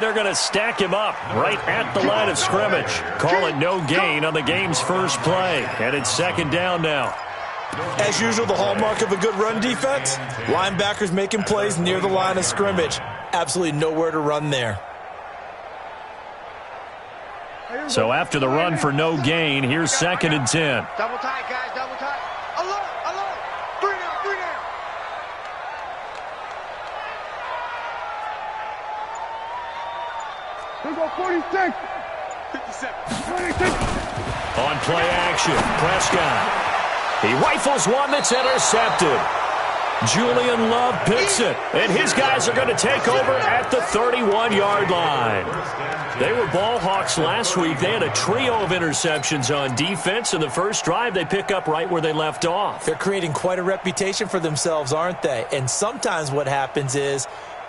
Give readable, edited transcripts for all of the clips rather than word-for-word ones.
They're going to stack him up right at the line of scrimmage. Call it no gain on the game's first play. And it's second down now. As usual, the hallmark of a good run defense, linebackers making plays near the line of scrimmage. Absolutely nowhere to run there. So after the run for no gain, here's second and 10. Double tight, guys, double tight. Alert, alert. 3 down, 3 down. Here we go, 46. 57. 26. On play action, Prescott. He rifles one that's intercepted. Julian Love picks it, and his guys are going to take over at the 31-yard line. They were ball hawks last week. They had a trio of interceptions on defense. In the first drive, they pick up right where they left off. They're creating quite a reputation for themselves, aren't they? And sometimes what happens is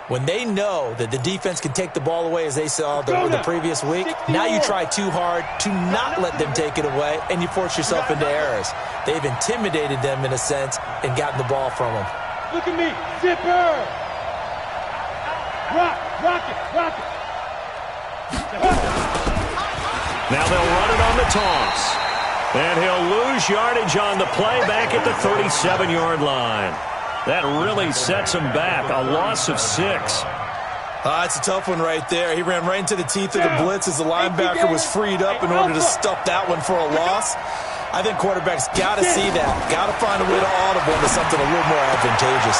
when they know that the defense can take the ball away, as they saw the previous week, now you try too hard to not let them take it away, and you force yourself into errors. They've intimidated them in a sense and gotten the ball from them. Look at me. Zipper. Rock, rock it, rock it. Now they'll run it on the toss. And he'll lose yardage on the play back at the 37-yard line. That really sets him back. A loss of 6. It's a tough one right there. He ran right into the teeth of the blitz as the linebacker was freed up in order to stuff that one for a loss. I think quarterbacks got to see that. Got to find a way to audible into something a little more advantageous.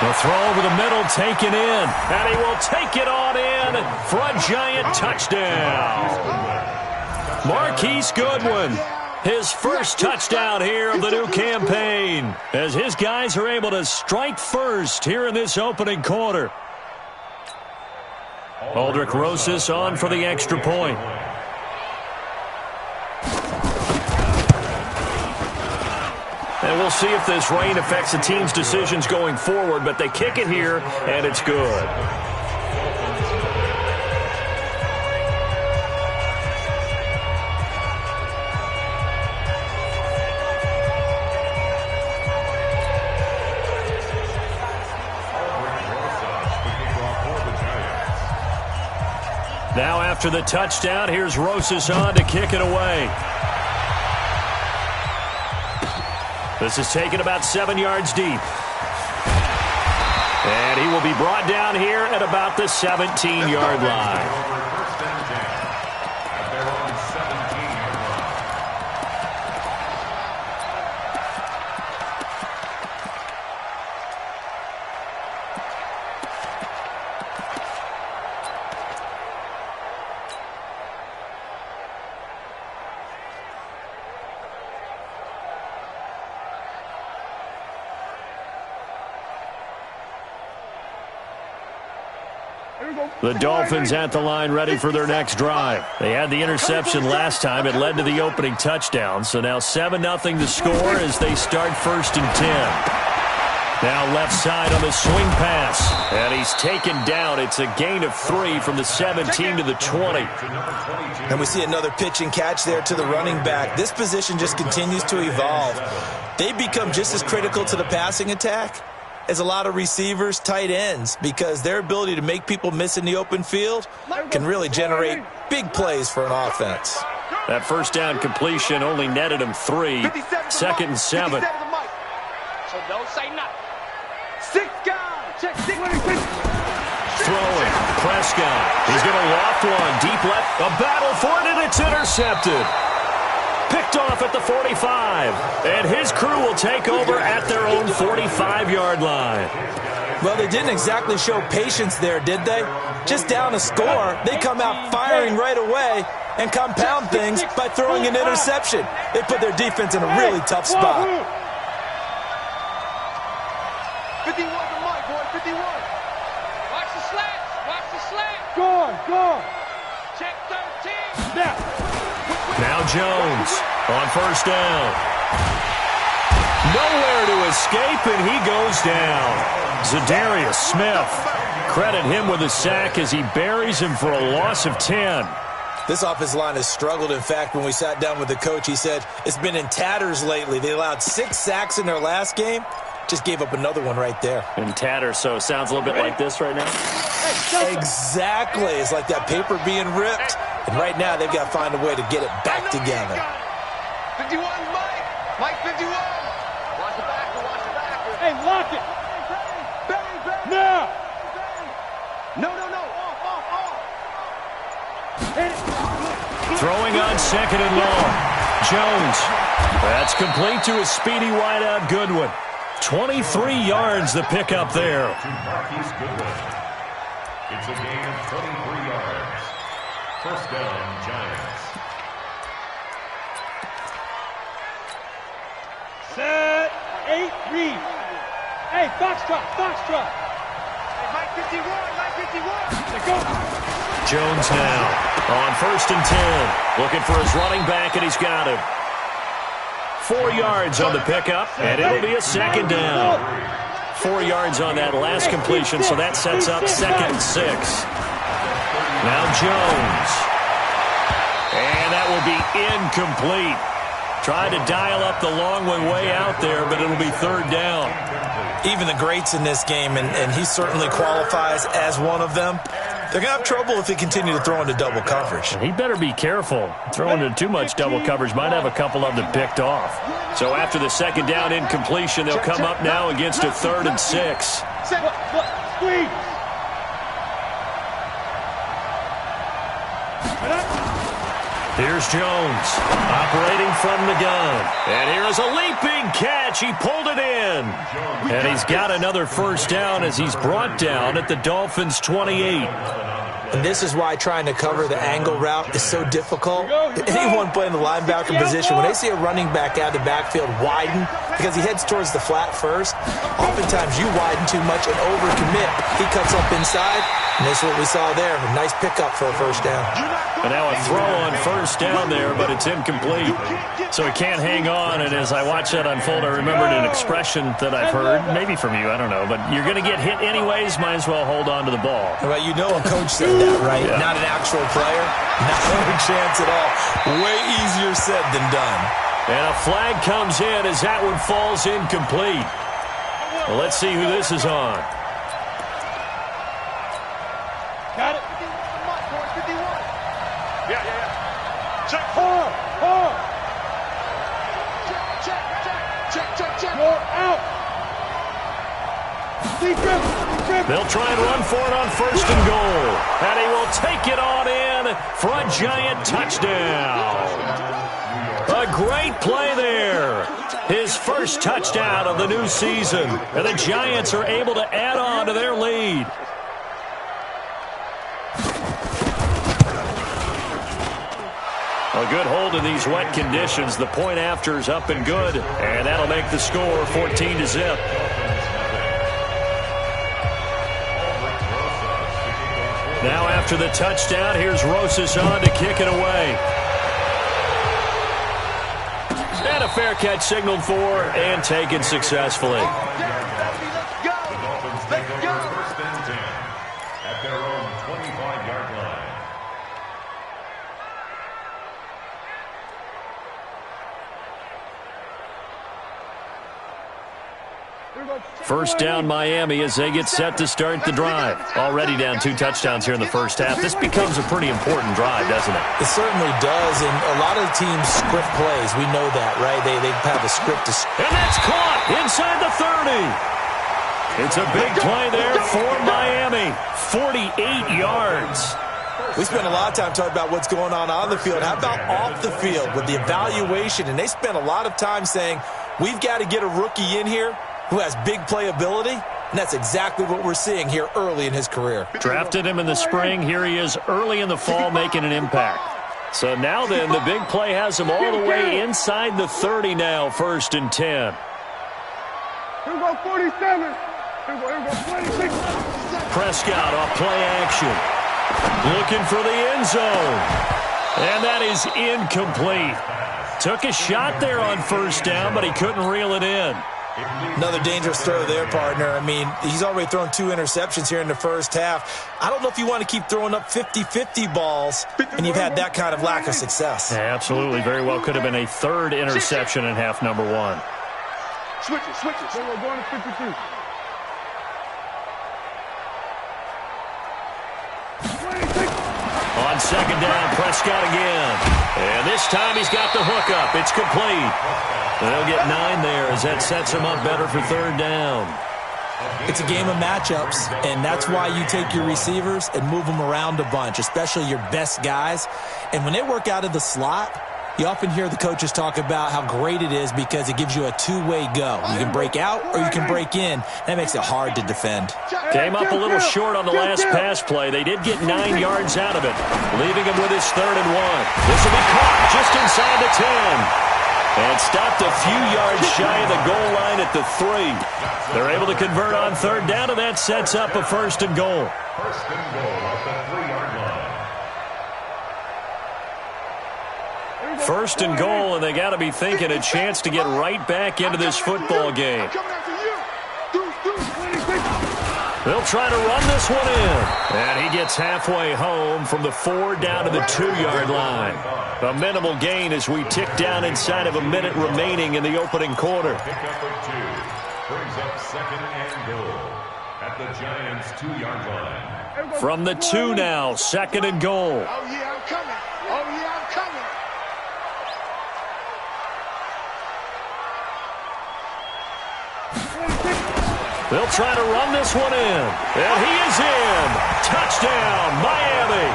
The throw over the middle taken in. And he will take it on in for a giant touchdown. Marquise Goodwin. His first touchdown here of the new campaign as his guys are able to strike first here in this opening quarter. Aldrich Rosas on for the extra point. And we'll see if this rain affects the team's decisions going forward, but they kick it here, and it's good. Now after the touchdown, here's Rosas on to kick it away. This is taken about 7 yards deep. And he will be brought down here at about the 17-yard line. The Dolphins at the line ready for their next drive. They had the interception last time. It led to the opening touchdown. So now 7-0 to score as they start 1st and 10. Now left side on the swing pass. And he's taken down. It's a gain of 3 from the 17 to the 20. And we see another pitch and catch there to the running back. This position just continues to evolve. They become just as critical to the passing attack as a lot of receivers, tight ends, because their ability to make people miss in the open field can really generate big plays for an offense. That first down completion only netted him 3. 2nd and 7. So don't say nothing. 6 guys. Check 6. Throwing. Prescott. He's going to loft one. Deep left. A battle for it, and it's intercepted. Picked off at the 45. And his crew will take over at their own 45-yard line. Well, they didn't exactly show patience there, did they? Just down a score, they come out firing right away and compound things by throwing an interception. They put their defense in a really tough spot. 51 to Mike, boy, 51. Watch the slats. Watch the slats. Go on. Check 13. Now Jones on 1st down. Nowhere to escape, and he goes down. Zadarius Smith. Credit him with a sack as he buries him for a loss of 10. This offensive line has struggled. In fact, when we sat down with the coach, he said it's been in tatters lately. They allowed 6 sacks in their last game. Just gave up another one right there. And tatter, so it sounds a little bit like this right now. Exactly. It's like that paper being ripped. And right now, they've got to find a way to get it back together. 51, Mike. Mike 51. Watch the backer, watch the backer. Hey, lock it. Bang. Now. No. Off. Hit it. Throwing on second and long. Jones. That's complete to his speedy wideout Goodwin. 23 yards the pickup there. It's a gain of 23 yards. First down, Giants. Set. 8, read. Hey, Foxtrot. Hey, Mike 51. Let's go. Jones now on first and 10. Looking for his running back, and he's got him. 4 yards on the pickup, and it'll be a second down. 4 yards on that last completion, so that sets up second and 6. Now Jones. And that will be incomplete. Tried to dial up the long one way out there, but it'll be third down. Even the greats in this game, and he certainly qualifies as one of them, they're going to have trouble if they continue to throw into double coverage. He better be careful. Throwing into too much double coverage might have a couple of them picked off. So after the second down incompletion, they'll come up now against a third and 6. Squeeze. Here's Jones, operating from the gun. And here is a leaping catch. He pulled it in. And he's got another first down as he's brought down at the Dolphins' 28. And this is why trying to cover the angle route is so difficult. Anyone playing the linebacker position, when they see a running back out of the backfield widen, because he heads towards the flat first, oftentimes you widen too much and overcommit. He cuts up inside, and this is what we saw there. A nice pickup for a first down. And now a throw on first down there, but it's incomplete. So he can't hang on, and as I watch that unfold, I remembered an expression that I've heard, maybe from you, I don't know, but you're going to get hit anyways, might as well hold on to the ball. Well, you know a coach said that, right? Yeah. Not an actual player. Not a chance at all. Way easier said than done. And a flag comes in as that one falls incomplete. Well, let's see who this is on. Got it. 51. Yeah. Check. Check. You're out. Defense. They'll try and run for it on first and goal. And he will take it on in for a giant touchdown. A great play there. His first touchdown of the new season. And the Giants are able to add on to their lead. A good hold in these wet conditions. The point after is up and good. And that'll make the score 14-0. Now after the touchdown, here's Rosas on to kick it away. And a fair catch signaled for and taken successfully. Let's go. First and 10 at their own 25-yard line. First down Miami as they get set to start the drive. Already down 2 touchdowns here in the first half. This becomes a pretty important drive, doesn't it? It certainly does, and a lot of teams script plays. We know that, right? They have a script to... And that's caught inside the 30. It's a big play there for Miami. 48 yards. We spent a lot of time talking about what's going on the field. How about off the field with the evaluation? And they spent a lot of time saying, we've got to get a rookie in here who has big playability, and that's exactly what we're seeing here early in his career. Drafted him in the spring. Here he is early in the fall making an impact. So now then, the big play has him all the way inside the 30 now, first and 10. Here we go, 47. Here we go, 26. Prescott off play action. Looking for the end zone. And that is incomplete. Took a shot there on first down, but he couldn't reel it in. Another dangerous throw there, partner. I mean, he's already thrown 2 interceptions here in the first half. I don't know if you want to keep throwing up 50-50 balls, and you've had that kind of lack of success. Yeah, absolutely. Very well could have been a 3rd interception in half number 1. Switch it, switch it. We're going to 52. 26. On second down, Prescott again. And this time he's got the hook up. It's complete. They'll get 9 there as that sets him up better for third down. It's a game of matchups, and that's why you take your receivers and move them around a bunch, especially your best guys. And when they work out of the slot, you often hear the coaches talk about how great it is because it gives you a two-way go. You can break out or you can break in. That makes it hard to defend. Came up a little short on the last pass play. They did get 9 yards out of it, leaving him with his 3rd and 1. This will be caught just inside the 10. And stopped a few yards shy of the goal line at the 3. They're able to convert on third down, and that sets up a 1st and goal. 1st and goal at the 3-yard line. 1st and goal, and they got to be thinking a chance to get right back into this football game. They'll try to run this one in. And he gets halfway home from the 4 down to the 2-yard line. A minimal gain as we tick down inside of a minute remaining in the opening quarter. Pickup of 2 brings up 2nd and goal at the Giants' 2-yard line. From the 2 now, 2nd and goal. Oh, yeah, I'm coming. Oh, yeah, I'm coming. They'll try to run this one in. And he is in. Touchdown, Miami.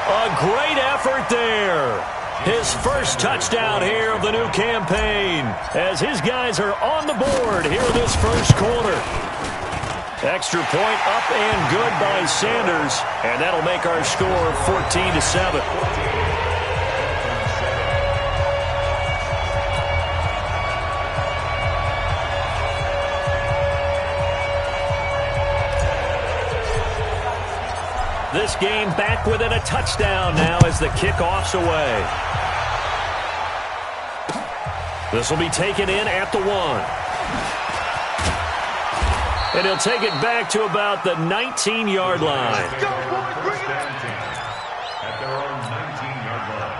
A great effort there. His first touchdown here of the new campaign as his guys are on the board here in this first quarter. Extra point up and good by Sanders. And that'll make our score 14-7. This game back within a touchdown now as the kickoff's away. This will be taken in at the 1. And he'll take it back to about the 19-yard line. At their own 19-yard line.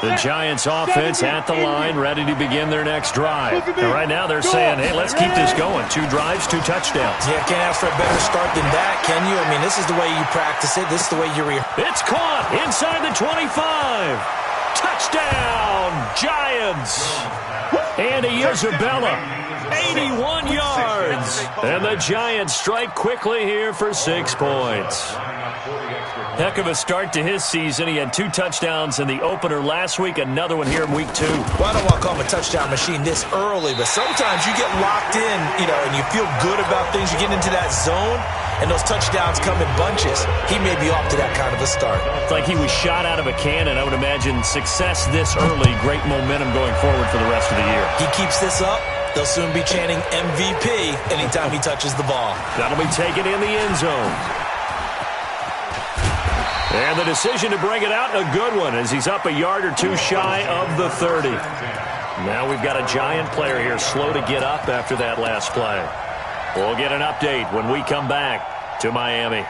The Giants offense at the line, ready to begin their next drive. And right now they're saying, hey, let's keep this going. 2 drives, 2 touchdowns. Yeah, can't ask for a better start than that, can you? I mean, this is the way you practice it. This is the way you It's caught inside the 25. Touchdown, Giants. And he Isabella, 81 yards. And the Giants strike quickly here for 6 points. Heck of a start to his season. He had 2 touchdowns in the opener last week, another one here in week 2. Well, I don't want to call him a touchdown machine this early, but sometimes you get locked in, and you feel good about things. You get into that zone, and those touchdowns come in bunches. He may be off to that kind of a start. It's like he was shot out of a cannon. I would imagine success this early, great momentum going forward for the rest of the year. He keeps this up, they'll soon be chanting MVP anytime he touches the ball. That'll be taken in the end zone. And the decision to bring it out, a good one, as he's up a yard or 2 shy of the 30. Now we've got a Giant player here slow to get up after that last play. We'll get an update when we come back to Miami.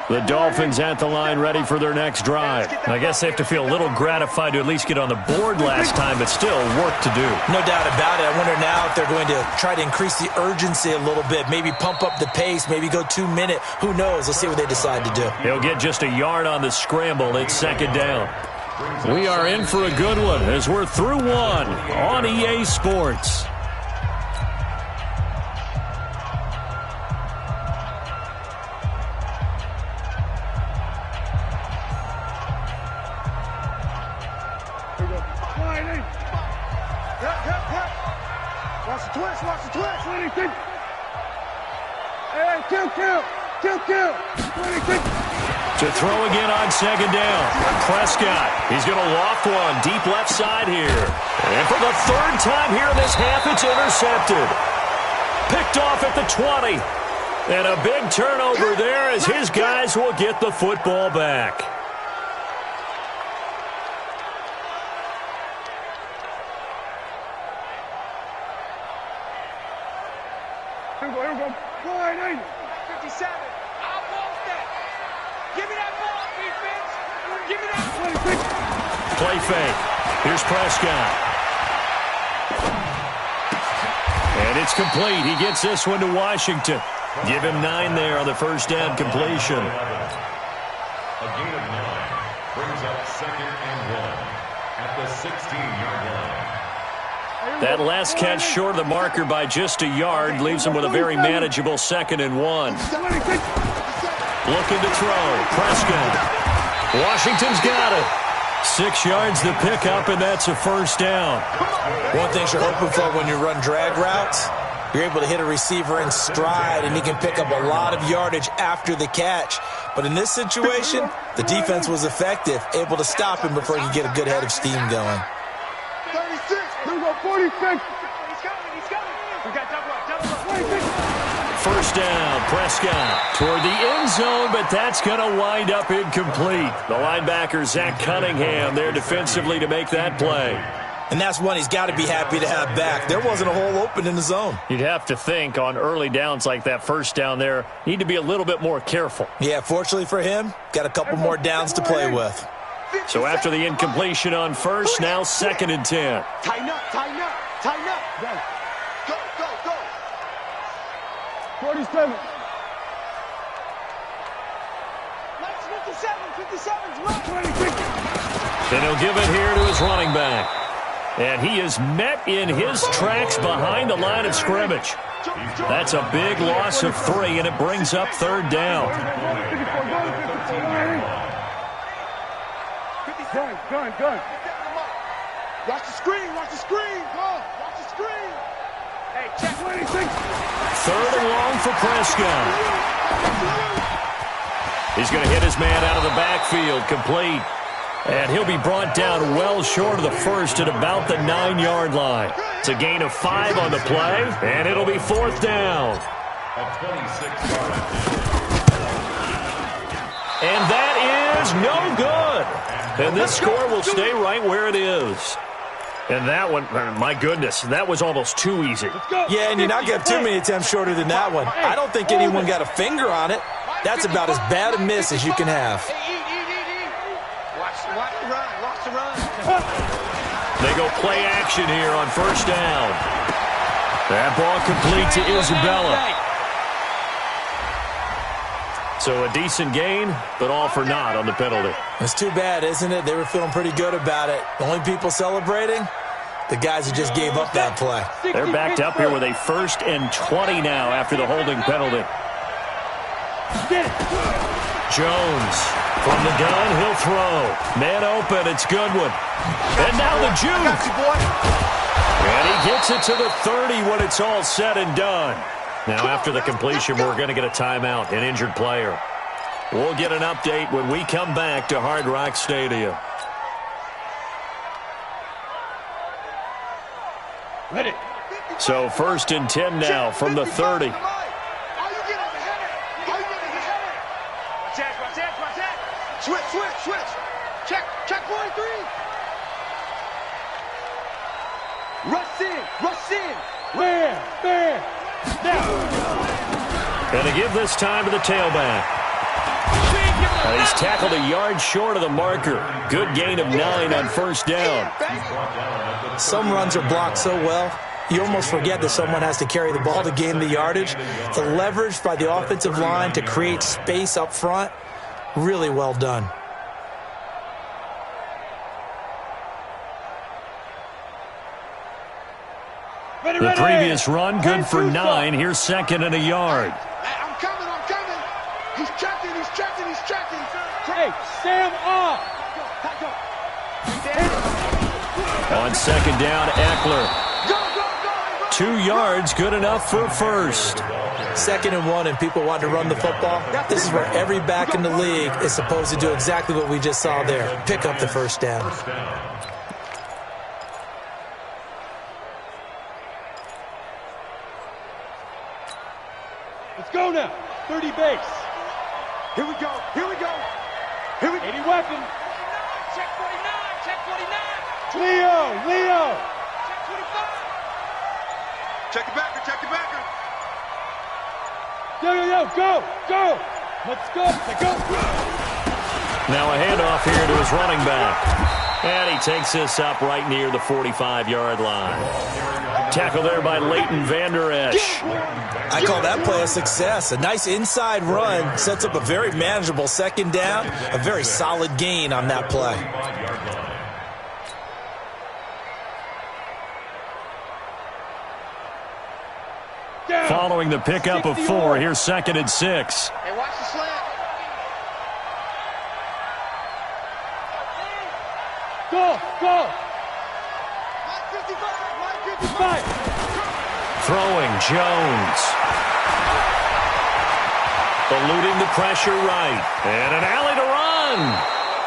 The Dolphins at the line ready for their next drive. I guess they have to feel a little gratified to at least get on the board last time, but still work to do. No doubt about it. I wonder now if they're going to try to increase the urgency a little bit, maybe pump up the pace, maybe go 2-minute. Who knows? Let's see what they decide to do. He'll get just a yard on the scramble. It's 2nd down. We are in for a good one as we're through 1 on EA Sports. Watch the twitch. 26. Hey, kill. 26. To throw again on 2nd down. Prescott, he's going to loft one deep left side here. And for the 3rd time here in this half, it's intercepted. Picked off at the 20. And a big turnover there as his guys will get the football back. Here we go. 57. I want that. Give me that ball, defense. Give me that. 26. Play fake. Here's Prescott. And it's complete. He gets this one to Washington. Give him 9 there on the first down completion. A gain of 9 brings up 2nd and 1 at the 16-yard line. That last catch short of the marker by just a yard leaves him with a very manageable 2nd and 1. Looking to throw. Prescott. Washington's got it. 6 yards to pick up, and that's a first down. One thing you're hoping for when you run drag routes, you're able to hit a receiver in stride, and he can pick up a lot of yardage after the catch. But in this situation, the defense was effective, able to stop him before he could get a good head of steam going. 36. Here we go, 46. He's coming. We got double up. 26. First down, Prescott toward the end zone, but that's going to wind up incomplete. The linebacker, Zach Cunningham, there defensively to make that play. And that's one he's got to be happy to have back. There wasn't a hole open in the zone. You'd have to think on early downs like that first down there, need to be a little bit more careful. Yeah, fortunately for him, got a couple more downs to play with. So after the incompletion on first, now 2nd and 10. Tighten up. Go. 47. Let's 57's right. 26. And he'll give it here to his running back. And he is met in his tracks behind the line of scrimmage. That's a big loss of 3, and it brings up 3rd down. Gun. Watch the screen. Go. Watch the screen. Hey, check. 26. 3rd and long for Prescott. He's going to hit his man out of the backfield, complete. And he'll be brought down well short of the first at about the 9-yard line. It's a gain of 5 on the play, and it'll be 4th down. A 26-yard. And that is no good. And this score will stay right where it is. And that one, my goodness, that was almost too easy. Yeah, and you're not going to have too many attempts shorter than that one. I don't think anyone got a finger on it. That's about as bad a miss as you can have. Watch the run. They go play action here on first down. That ball complete to Isabella. So a decent gain, but all for naught on the penalty. It's too bad, isn't it? They were feeling pretty good about it. The only people celebrating, the guys who just gave up that play. They're backed up here with a 1st and 20 now after the holding penalty. Jones from the gun, he'll throw. Man open, it's Goodwin. And now the juke. And he gets it to the 30 when it's all said and done. Now after the completion, we're going to get a timeout, an injured player. We'll get an update when we come back to Hard Rock Stadium. Ready. So 1st and 10 now from the 30. Switch. Check 43. Rush in. Where? Now. And to give this time to the tailback. He's tackled a yard short of the marker. Good gain of 9 on first down. Some runs are blocked so well, you almost forget that someone has to carry the ball to gain the yardage. The leverage by the offensive line to create space up front, really well done. The previous run, good for 9. Here's 2nd and a yard. I'm coming. He's checking. Hey, Sam off. On 2nd down, Eckler. 2 yards, good enough for first. 2nd and 1, and people want to run the football. This is where every back in the league is supposed to do exactly what we just saw there. Pick up the first down. Let's go now. 30 base. Here we go. 80 weapon. Check 49. Leo. Check 25. Check the backer. Yo, go. Let's go. Now a handoff here to his running back. And he takes this up right near the 45-yard line. Tackle there by Leighton Vander Esch. I call that play a success. A nice inside run sets up a very manageable second down, a very solid gain on that play. Following the pickup of 4, here's 2nd and 6. Hey, watch the slant. Go. Line 55, line 55. Throwing Jones. Eluding the pressure right. And an alley to run.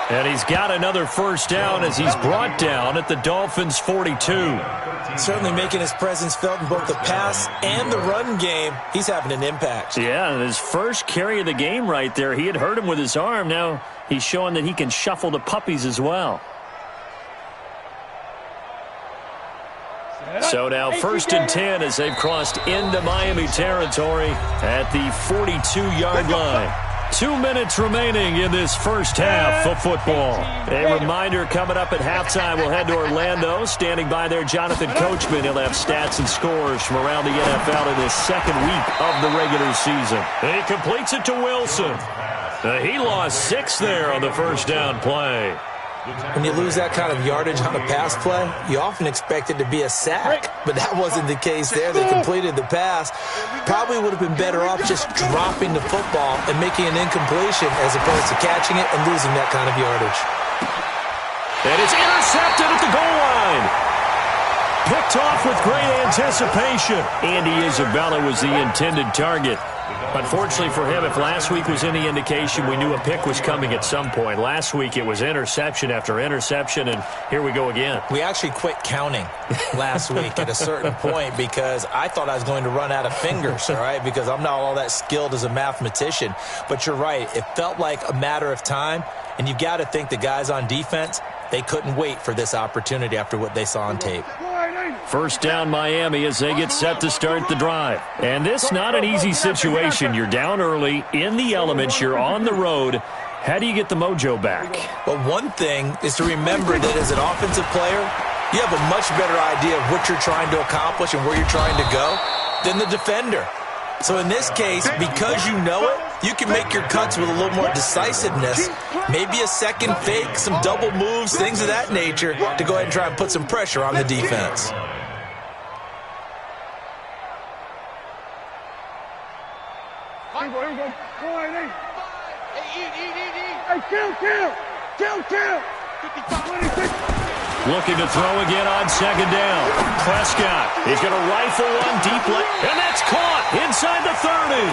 And he's got another first down as he's brought down at the Dolphins' 42. Certainly making his presence felt in both the pass and the run game. He's having an impact. Yeah, his first carry of the game right there. He had hurt him with his arm. Now he's showing that he can shuffle the puppies as well. So now 1st and 10 as they've crossed into Miami territory at the 42-yard line. 2 minutes remaining in this first half of football. A reminder, coming up at halftime, we'll head to Orlando. Standing by there, Jonathan Coachman. He'll have stats and scores from around the NFL in his second week of the regular season. And he completes it to Wilson. He lost 6 there on the first down play. When you lose that kind of yardage on a pass play, you often expect it to be a sack, but that wasn't the case there. They completed the pass. Probably would have been better off just dropping the football and making an incompletion as opposed to catching it and losing that kind of yardage. And it's intercepted at the goal line. Picked off with great anticipation. Andy Isabella was the intended target. Unfortunately for him, if last week was any indication, we knew a pick was coming at some point. Last week it was interception after interception, and here we go again. We actually quit counting last week at a certain point because I thought I was going to run out of fingers, all right, because I'm not all that skilled as a mathematician. But you're right. It felt like a matter of time, and you've got to think the guys on defense, they couldn't wait for this opportunity after what they saw on tape. First down Miami as they get set to start the drive. And this not an easy situation. You're down early, in the elements, you're on the road. How do you get the mojo back? Well, one thing is to remember that as an offensive player, you have a much better idea of what you're trying to accomplish and where you're trying to go than the defender. So in this case, because you know it, you can make your cuts with a little more decisiveness. Maybe a second fake, some double moves, things of that nature to go ahead and try and put some pressure on the defense. Looking to throw again on second down. Prescott, he's going to rifle one deep left, and that's caught inside the 30.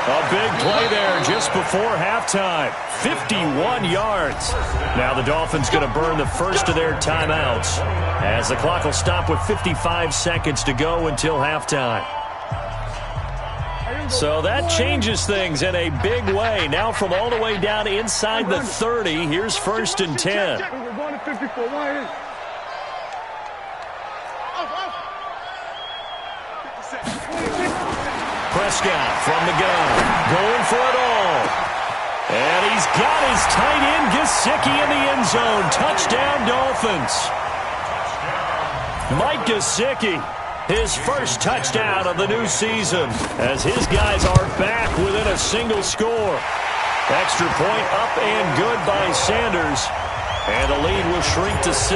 A big play there just before halftime. 51 yards. Now the Dolphins going to burn the first of their timeouts as the clock will stop with 55 seconds to go until halftime. So that changes things in a big way. Now from all the way down inside the 30, here's 1st and 10. Prescott from the gun, going for it all. And he's got his tight end Gesicki in the end zone. Touchdown Dolphins. Mike Gesicki, his first touchdown of the new season, as his guys are back within a single score. Extra point up and good by Sanders. And the lead will shrink to 6.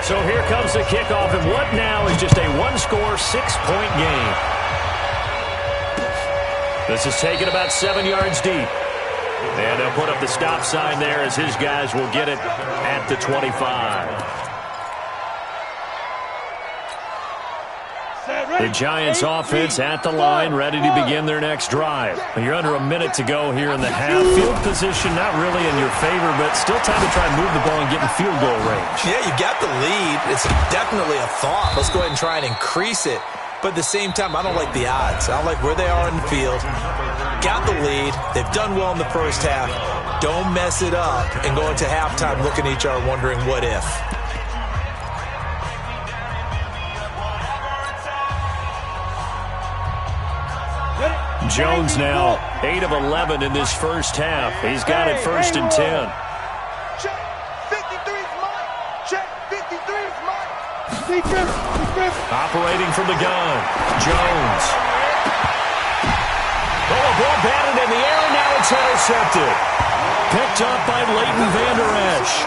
So here comes the kickoff, and what now is just a one-score, 6-point game. This is taken about 7 yards deep. And they'll put up the stop sign there as his guys will get it at the 25. The Giants offense at the line, ready to begin their next drive. You're under a minute to go here in the half. Field position not really in your favor, but still time to try and move the ball and get in field goal range. Yeah, you got the lead. It's definitely a thought. Let's go ahead and try and increase it. But at the same time, I don't like the odds. I don't like where they are in the field. Got the lead. They've done well in the first half. Don't mess it up and go into halftime looking at each other wondering what if. Jones now 8 of 11 in this first half. He's got it 1st and 10. Check. 53's mine. Check. 53's mine. Operating from the gun, Jones. Oh, a ball batted in the air, and now it's intercepted. Picked up by Leighton Vander Esch.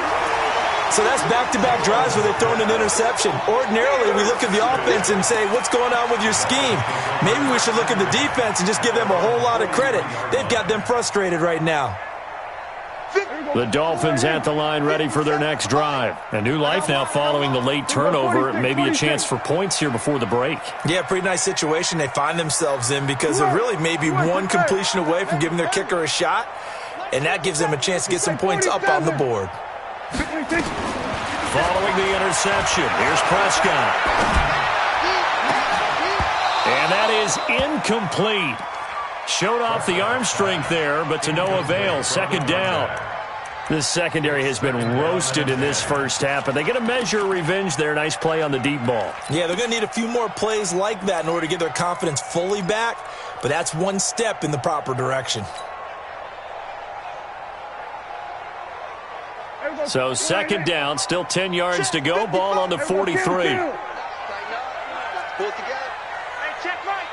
So that's back-to-back drives where they're throwing an interception. Ordinarily, we look at the offense and say, what's going on with your scheme? Maybe we should look at the defense and just give them a whole lot of credit. They've got them frustrated right now. The Dolphins at the line ready for their next drive. A new life now following the late turnover. Maybe a chance for points here before the break. Yeah, pretty nice situation they find themselves in because they're really maybe one completion away from giving their kicker a shot, and that gives them a chance to get some points up on the board. Following the interception, here's Prescott. And that is incomplete. Showed off the arm strength there, but to no avail. Second down. This secondary has been roasted in this first half, but they get a measure of revenge there. Nice play on the deep ball. Yeah, they're going to need a few more plays like that in order to get their confidence fully back, but that's one step in the proper direction. So second down, still 10 yards to go. Ball on the 43. Pull it together. Hey, check right.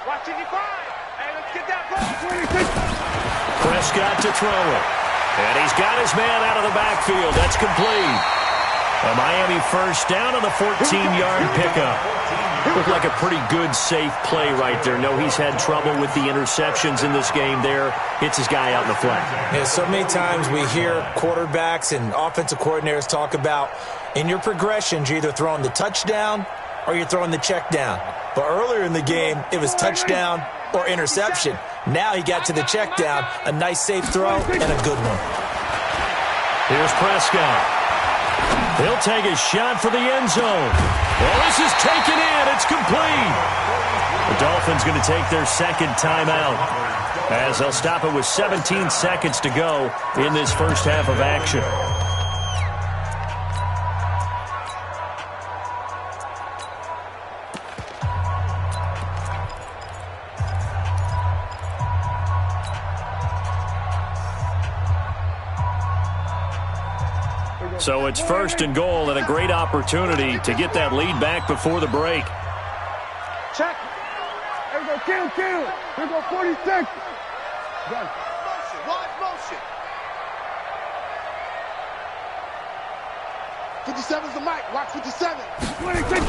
Watch it, you find. Hey, let's get that ball. Prescott to throw it. And he's got his man out of the backfield. That's complete. A Miami first down on the 14-yard pickup. Looked like a pretty good, safe play right there. No, he's had trouble with the interceptions in this game there. Hits his guy out in the flat. Yeah, so many times we hear quarterbacks and offensive coordinators talk about in your progressions, you're either throwing the touchdown or you're throwing the check down. But earlier in the game, it was touchdown or interception. Now he got to the check down, a nice safe throw, and a good one. Here's Prescott. He'll take a shot for the end zone. Well, this is taken in. It's complete. The Dolphins going to take their second timeout as they'll stop it with 17 seconds to go in this first half of action. So it's first and goal and a great opportunity to get that lead back before the break. Check. Here we go, kill. Here we go, 46. Gun. Motion, wide motion. 57's the mic. Watch 57. 26.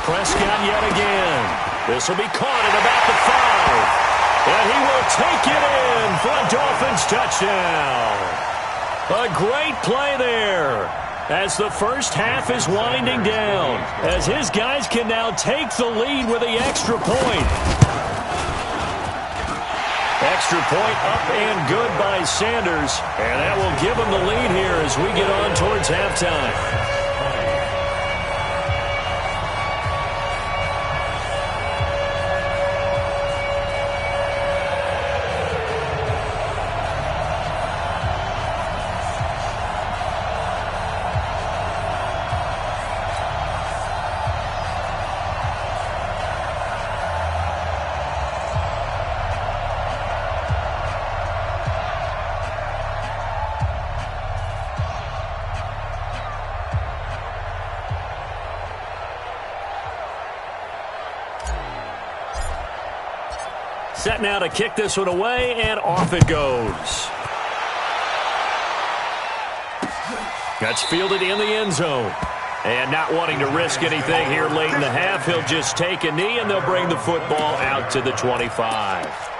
Prescott yet again. This will be caught at about the 5. And he will take it in for a Dolphins touchdown. A great play there as the first half is winding down, as his guys can now take the lead with the extra point. Extra point up and good by Sanders, and that will give him the lead here as we get on towards halftime. Set now to kick this one away, and off it goes. That's fielded in the end zone. And not wanting to risk anything here late in the half, he'll just take a knee, and they'll bring the football out to the 25.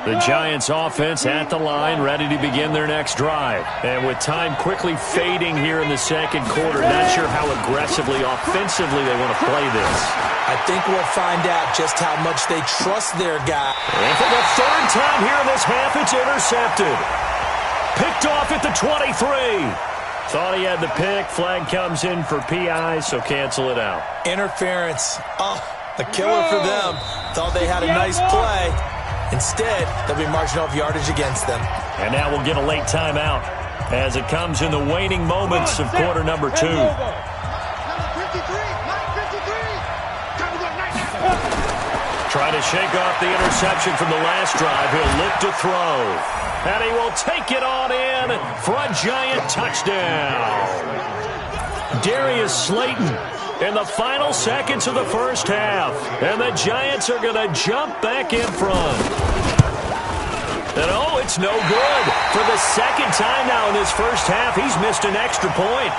The Giants offense at the line, ready to begin their next drive. And with time quickly fading here in the second quarter, not sure how aggressively, offensively they want to play this. I think we'll find out just how much they trust their guy. And for the third time here in this half, it's intercepted. Picked off at the 23. Thought he had the pick. Flag comes in for PI, so cancel it out. Interference. Oh, a killer for them. Thought they had a nice play. Instead, they'll be marching off yardage against them. And now we'll get a late timeout as it comes in the waning moments of quarter number 2. Trying to shake off the interception from the last drive. He'll look to throw. And he will take it on in for a Giant touchdown. Darius Slayton in the final seconds of the first half. And the Giants are going to jump back in front. And oh, it's no good. For the second time now in this first half, he's missed an extra point.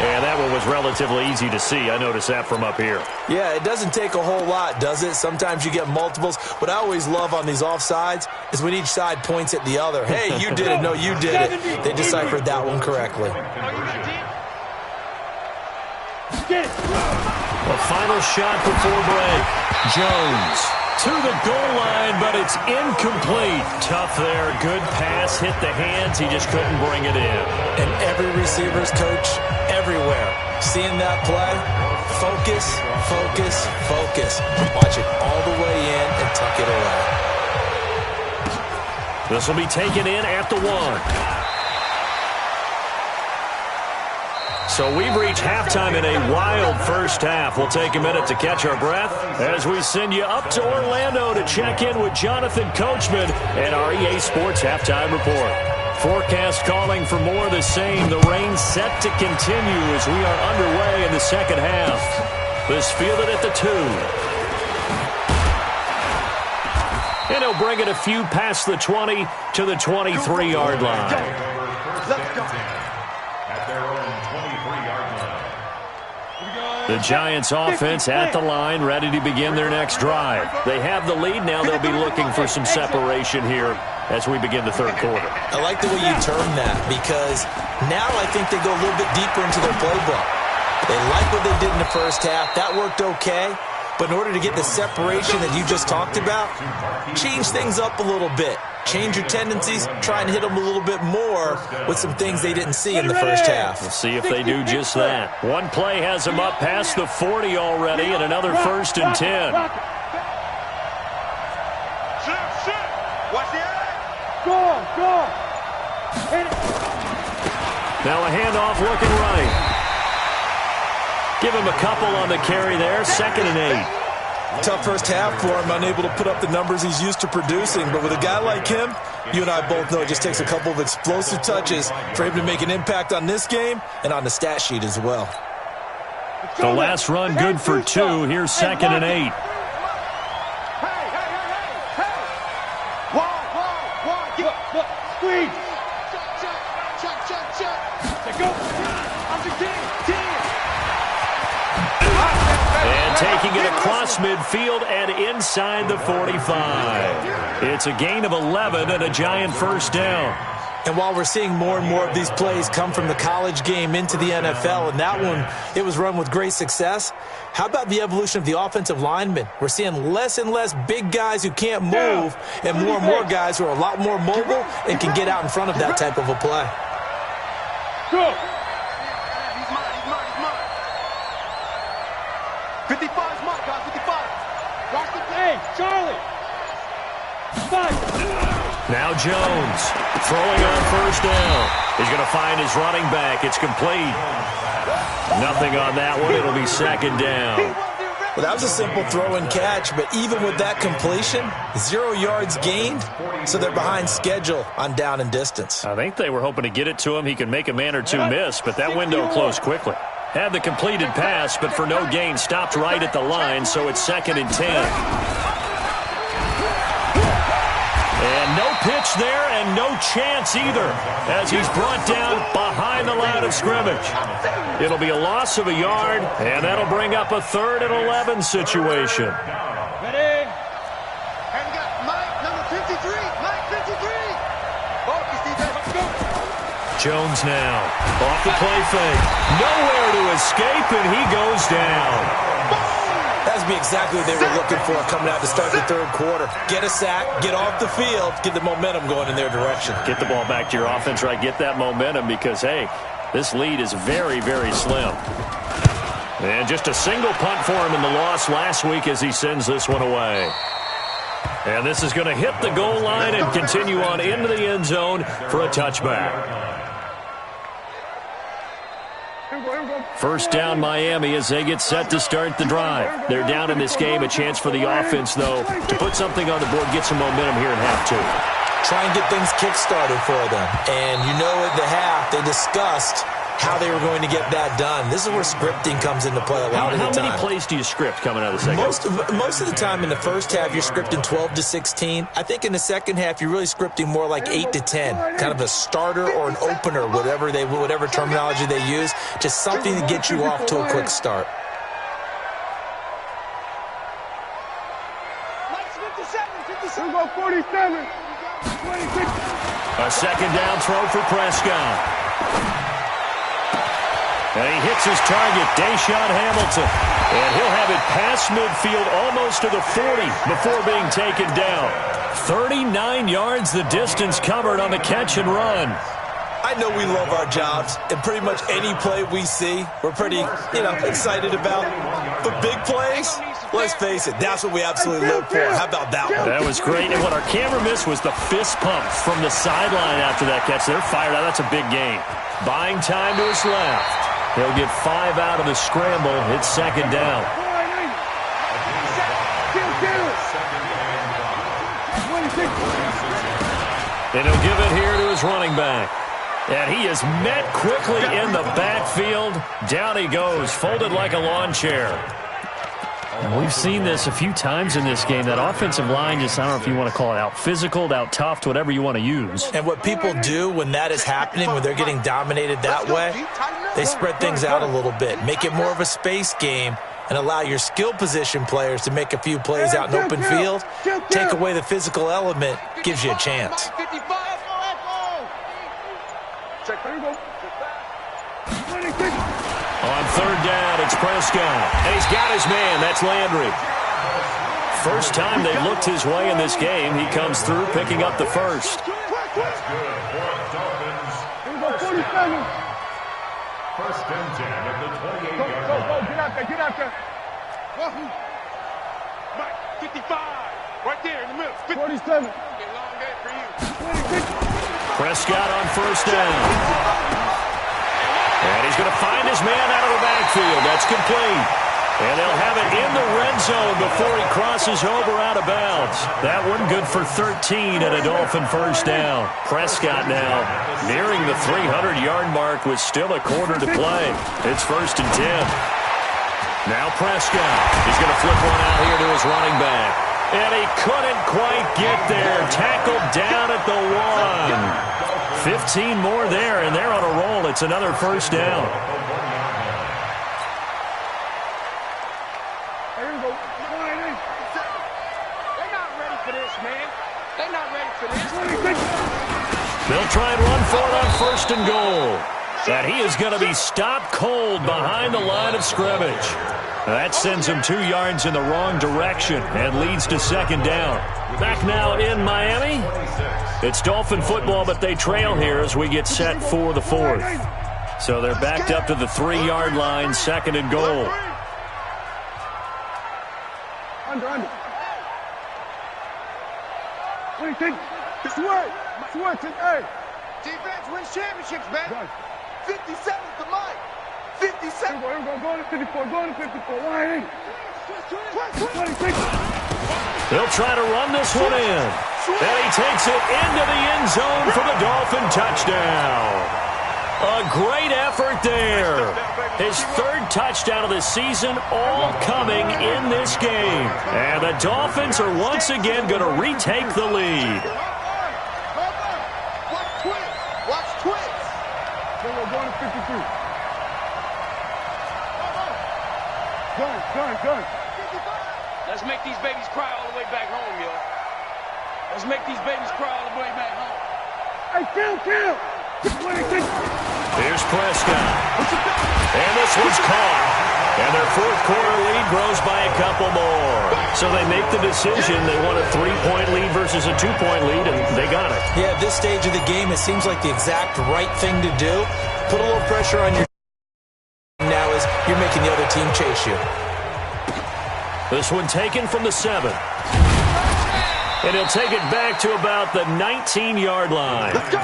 And that one was relatively easy to see. I noticed that from up here. Yeah, it doesn't take a whole lot, does it? Sometimes you get multiples. What I always love on these offsides is when each side points at the other. Hey, you did it. No, you did it. They deciphered that one correctly. The final shot before break. Jones to the goal line, but it's incomplete. Tough there. Good pass. Hit the hands. He just couldn't bring it in. And every receiver's coach everywhere, seeing that play, focus, focus, focus. Watch it all the way in and tuck it away. This will be taken in at the 1. So we've reached halftime in a wild first half. We'll take a minute to catch our breath as we send you up to Orlando to check in with Jonathan Coachman and our EA Sports Halftime Report. Forecast calling for more of the same. The rain set to continue as we are underway in the second half. This fielded at the 2. And he'll bring it a few past the 20 to the 23-yard line. Let's go. At their own 23-yard line. The Giants offense at the line, ready to begin their next drive. They have the lead. Now they'll be looking for some separation here as we begin the third quarter. I like the way you term that, because now I think they go a little bit deeper into their playbook. They like what they did in the first half. That worked okay. But in order to get the separation that you just talked about, change things up a little bit. Change your tendencies, try and hit them a little bit more with some things they didn't see in the first half. We'll see if they do just that. One play has them up past the 40 already, and another 1st and 10. Watch the eye. Go. Now a handoff looking right. Give him a couple on the carry there. 2nd and 8. Tough first half for him, unable to put up the numbers he's used to producing. But with a guy like him, you and I both know it just takes a couple of explosive touches for him to make an impact on this game and on the stat sheet as well. The last run good for 2. Here's 2nd and 8. Hey. Whoa. Look. Squeeze. Check. Go. I'm the king. And taking it across midfield and inside the 45. It's a gain of 11 and a Giant first down. And while we're seeing more and more of these plays come from the college game into the NFL, and that one, it was run with great success, how about the evolution of the offensive linemen? We're seeing less and less big guys who can't move and more guys who are a lot more mobile and can get out in front of that type of a play. Go. 55 is mine, guys. 55. Watch the play. Charlie. 5. Now Jones throwing on 1st down. He's going to find his running back. It's complete. Nothing on that one. It'll be 2nd down. Well, that was a simple throw and catch, but even with that completion, 0 yards gained, so they're behind schedule on down and distance. I think they were hoping to get it to him. He could make a man or two miss, but that window closed quickly. Had the completed pass, but for no gain, stopped right at the line, so it's 2nd and 10. And no pitch there and no chance either as he's brought down behind the line of scrimmage. It'll be a loss of a yard, and that'll bring up a 3rd and 11 situation. Ready? And we got Mike, number 53. Mike, 53. Focus, defense. Let's go. Jones now off the play fake. Nowhere to escape, and he goes down. That would be exactly what they were looking for coming out to start the third quarter. Get a sack, get off the field, get the momentum going in their direction. Get the ball back to your offense, right? Get that momentum because, hey, this lead is very, very slim. And just a single punt for him in the loss last week as he sends this one away. And this is going to hit the goal line and continue on into the end zone for a touchback. First down Miami as they get set to start the drive. They're down in this game. A chance for the offense, though, to put something on the board, get some momentum here in half two. Try and get things kick-started for them. And you know at the half, they discussed how they were going to get that done. This is where scripting comes into play a lot of the time. How many plays do you script coming out of the second half? Most of the time in the first half, you're scripting 12 to 16. I think in the second half, you're really scripting more like 8 to 10. Kind of a starter or an opener, whatever terminology they use. Just something to get you off to a quick start. We'll go 47. 26. A second down throw for Prescott. And he hits his target, Deshaun Hamilton. And he'll have it past midfield almost to the 40 before being taken down. 39 yards the distance covered on the catch and run. I know we love our jobs, and pretty much any play we see, we're pretty, excited about. But big plays, let's face it, that's what we absolutely look for. How about that one? That was great. And what our camera missed was the fist pump from the sideline after that catch. They're fired out. That's a big gain. Buying time to his left. He'll get 5 out of the scramble. It's second down. And he'll give it here to his running back. And he is met quickly in the backfield. Down he goes, folded like a lawn chair. And we've seen this a few times in this game. That offensive line just, I don't know if you want to call it out physical, out tough, whatever you want to use. And what people do when that is happening, when they're getting dominated that way, they spread things out a little bit, make it more of a space game, and allow your skill position players to make a few plays out in open field. Take away the physical element, gives you a chance. On third down, it's Prescott. And he's got his man. That's Landry. First time they looked his way in this game. He comes through, picking up the first. That's good for Dolphins. First and 10 at the 28-yard line. Go, get out there. Mike, 55. Right there in the middle. 47. Long day for you. 26. Prescott on first down. And he's going to find his man out of the backfield. That's complete. And they'll have it in the red zone before he crosses over out of bounds. That one good for 13 at a Dolphin first down. Prescott now nearing the 300-yard mark with still a quarter to play. It's first and 10. Now Prescott. He's going to flip one out here to his running back. And he couldn't quite get there. Tackled down at the 1. 15 more there, and they're on a roll. It's another first down. They're not ready for this, man. They're not ready for this. They'll try and run for it on first and goal. And he is going to be stopped cold behind the line of scrimmage. That sends him 2 yards in the wrong direction and leads to second down. Back now in Miami. It's Dolphin football, but they trail here as we get set for the fourth. So they're backed up to the 3-yard line, second and goal. Under. 26. Switch. Hey. Defense wins championships, man. 57 to Mike. 57. Here we go. Go to 54. Why? 26. They'll try to run this one in. And he takes it into the end zone for the Dolphin touchdown. A great effort there. His third touchdown of the season, all coming in this game. And the Dolphins are once again going to retake the lead. Watch twins. We're going to 53. Gun. Let's make these babies cry all the way back home, yo. Let's make these babies cry all the way back home. Hey, kill. 26. Here's Prescott. And this one's caught. And their fourth quarter lead grows by a couple more. So they make the decision. They want a 3-point lead versus a 2-point lead, and they got it. Yeah, at this stage of the game, it seems like the exact right thing to do. Put a little pressure on your now as you're making the other team chase you. This one taken from the 7. And he'll take it back to about the 19-yard line. Let's go.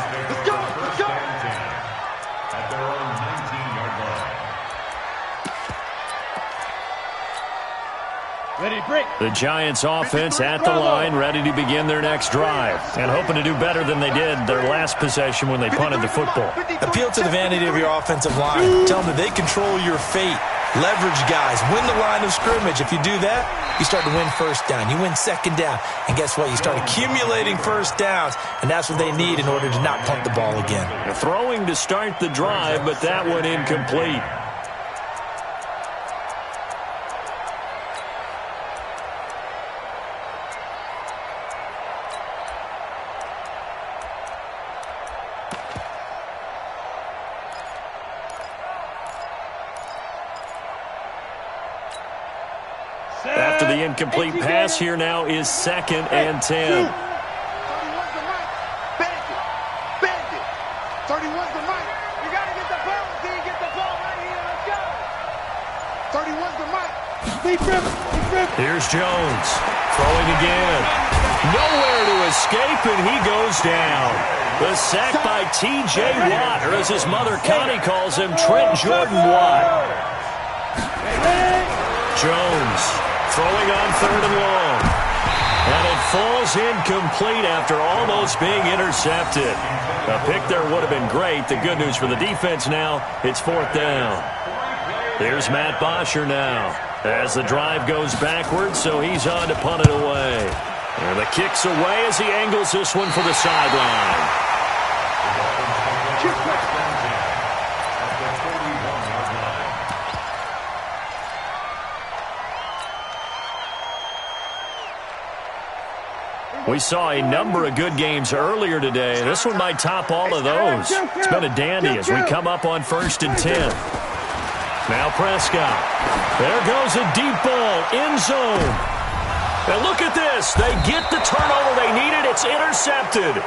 At their own 19-yard line. The Giants offense at the line, ready to begin their next drive, and hoping to do better than they did their last possession when they punted the football. Appeal to the vanity of your offensive line. Tell them that they control your fate. Leverage guys. Win the line of scrimmage. If you do that, you start to win first down. You win second down. And guess what? You start accumulating first downs, and that's what they need in order to not punt the ball again. Throwing to start the drive, but that one incomplete. After the incomplete pass, here now is 2nd and 10. 31's the mic. Bend it. Bend it. 31's the mic. You got to get the ball. Then you get the ball right here. Let's go. 31's the mic. Deep rip. Deep rip. Here's Jones. Throwing again. Nowhere to escape, and he goes down. The sack by T.J. Watt, or as his mother Connie calls him, Trent Jordan Watt. Jones throwing on 3rd and long. And it falls incomplete after almost being intercepted. A pick there would have been great. The good news for the defense now, it's 4th down. Here's Matt Bosher now as the drive goes backwards, so he's on to punt it away. And the kick's away as he angles this one for the sideline. We saw a number of good games earlier today. This one might top all of those. It's been a dandy as we come up on 1st and 10. Now Prescott. There goes a deep ball, end zone. And look at this. They get the turnover they needed. It's intercepted.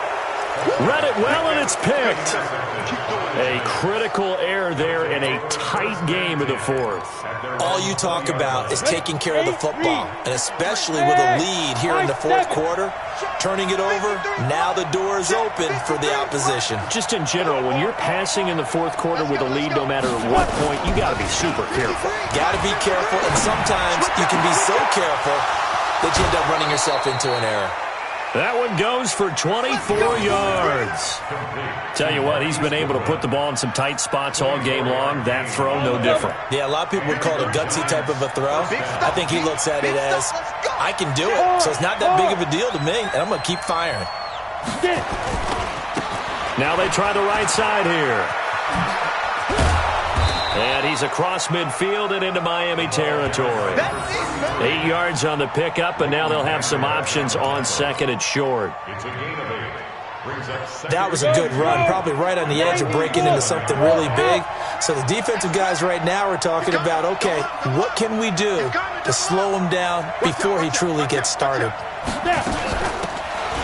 Read it well, and it's picked. A critical error there in a tight game of the 4th. All you talk about is taking care of the football, and especially with a lead here in the 4th quarter, turning it over, now the door is open for the opposition. Just in general, when you're passing in the 4th quarter with a lead, no matter at what point, you got to be super careful. Got to be careful, and sometimes you can be so careful that you end up running yourself into an error. That one goes for 24 yards. Tell you what, he's been able to put the ball in some tight spots all game long. That throw, no different. Yeah, a lot of people would call it a gutsy type of a throw. I think he looks at it as, I can do it, so it's not that big of a deal to me, and I'm going to keep firing. Now they try the right side here. And he's across midfield and into Miami territory. 8 yards on the pickup, and now they'll have some options on 2nd and short. That was a good run, probably right on the edge of breaking into something really big. So the defensive guys right now are talking about, okay, what can we do to slow him down before he truly gets started?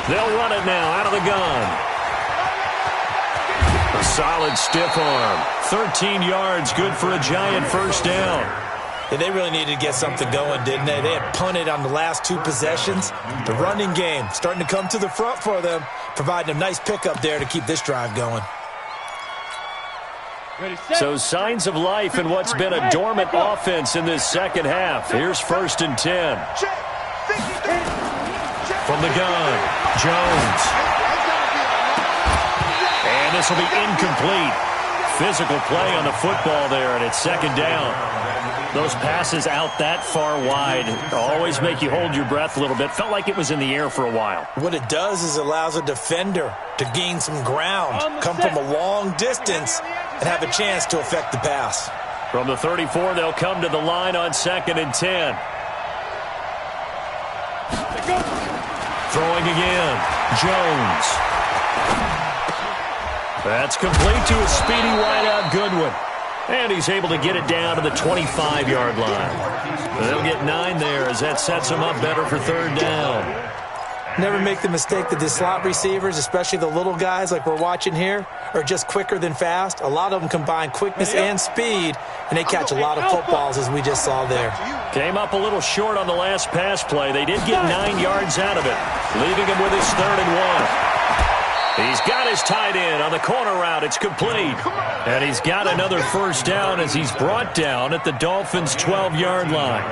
They'll run it now out of the gun. A solid stiff arm. 13 yards, good for a Giant first down. Yeah, they really needed to get something going, didn't they? They had punted on the last 2 possessions. The running game starting to come to the front for them, providing a nice pickup there to keep this drive going. So signs of life in what's been a dormant offense in this second half. Here's 1st and 10. From the gun, Jones. And this will be incomplete. Physical play on the football there, and it's 2nd down. Those passes out that far wide always make you hold your breath a little bit. Felt like it was in the air for a while. What it does is allows a defender to gain some ground, come from a long distance, and have a chance to affect the pass. From the 34, they'll come to the line on 2nd and 10. Throwing again, Jones. That's complete to a speedy wideout Goodwin. And he's able to get it down to the 25-yard line. They'll get 9 there as that sets them up better for 3rd down. Never make the mistake that the slot receivers, especially the little guys like we're watching here, are just quicker than fast. A lot of them combine quickness and speed, and they catch a lot of footballs, as we just saw there. Came up a little short on the last pass play. They did get 9 yards out of it, leaving him with his 3rd and 1. He's got his tight end on the corner route. It's complete. And he's got another first down as he's brought down at the Dolphins' 12-yard line.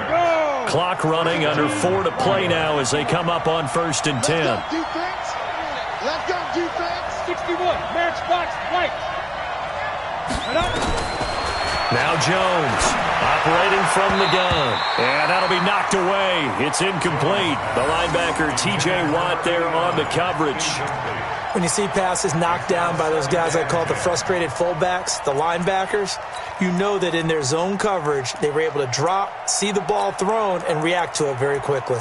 Clock running, under 4 to play now as they come up on 1st and 10. Let's go, defense. Let's go, defense. 61, matchbox, white. Now Jones operating from the gun. And that'll be knocked away. It's incomplete. The linebacker T.J. Watt there on the coverage. When you see passes knocked down by those guys I call the frustrated fullbacks, the linebackers, you know that in their zone coverage, they were able to drop, see the ball thrown, and react to it very quickly.